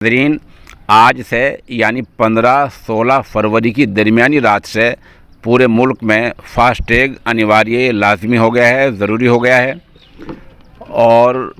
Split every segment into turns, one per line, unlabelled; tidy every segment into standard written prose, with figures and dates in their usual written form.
नाज़रीन, आज से यानी 15-16 फरवरी की दरमियानी रात से पूरे मुल्क में फ़ास्टैग अनिवार्य लाजमी हो गया है, ज़रूरी हो गया है। और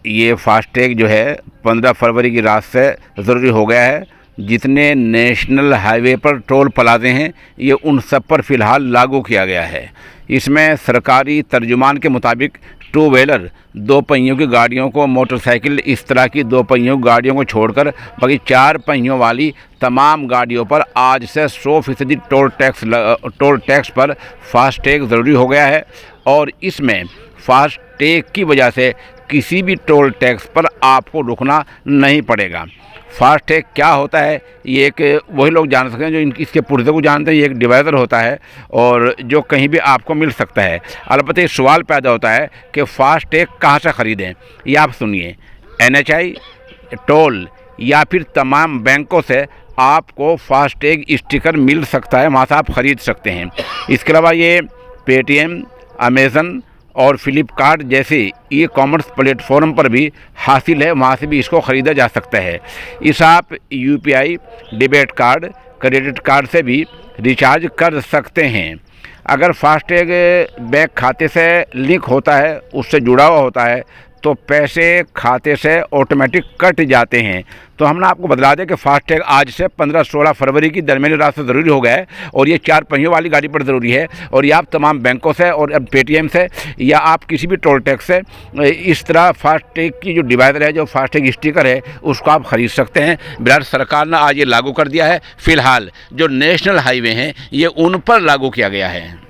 ये फ़ास्टैग जो है 15 फरवरी की रात से ज़रूरी हो गया है। जितने नेशनल हाईवे पर टोल प्लाज़े हैं ये उन सब पर फ़िलहाल लागू किया गया है। इसमें सरकारी तर्जुमान के मुताबिक टू व्हीलर, दो पहियों की गाड़ियों को, मोटरसाइकिल, इस तरह की दो पहियों गाड़ियों को छोड़कर बाकी चार पहियों वाली तमाम गाड़ियों पर आज से 100% टोल टैक्स पर फ़ास्टैग ज़रूरी हो गया है। और इसमें फ़ास्टैग की वजह से किसी भी टोल टैक्स पर आपको रुकना नहीं पड़ेगा। फ़ास्टैग क्या होता है ये एक वही लोग जान सकते हैं जो इसके पुर्जे को जानते हैं। ये एक डिवाइडर होता है और जो कहीं भी आपको मिल सकता है। अलबत्ता ये सवाल पैदा होता है कि फ़ास्टैग कहाँ से ख़रीदें। ये आप सुनिए, NHI, टोल या फिर तमाम बैंकों से आपको फ़ास्टैग स्टिकर मिल सकता है, वहाँ से आप ख़रीद सकते हैं। इसके अलावा ये पेटीएम, अमेज़न और फ्लिपकार्ट जैसे ई-कॉमर्स प्लेटफॉर्म पर भी हासिल है, वहाँ से भी इसको ख़रीदा जा सकता है। इस आप UPI, debit card, credit card से भी रिचार्ज कर सकते हैं। अगर फ़ास्टैग बैंक खाते से लिंक होता है, उससे जुड़ा हुआ होता है, तो पैसे खाते से ऑटोमेटिक कट जाते हैं। तो हमने आपको बता दें कि फ़ास्टैग आज से 15-16 फरवरी की दरमियानी रात से ज़रूरी हो गया है। और ये चार पहियों वाली गाड़ी पर ज़रूरी है। और ये आप तमाम बैंकों से और पेटीएम से या आप किसी भी टोल टैक्स से इस तरह फ़ास्टैग की जो डिवाइडर है, जो फ़ास्टैग स्टिकर है, उसको आप ख़रीद सकते हैं। बहरहाल सरकार ने आज ये लागू कर दिया है। फ़िलहाल जो नेशनल हाईवे हैं ये उन पर लागू किया गया है।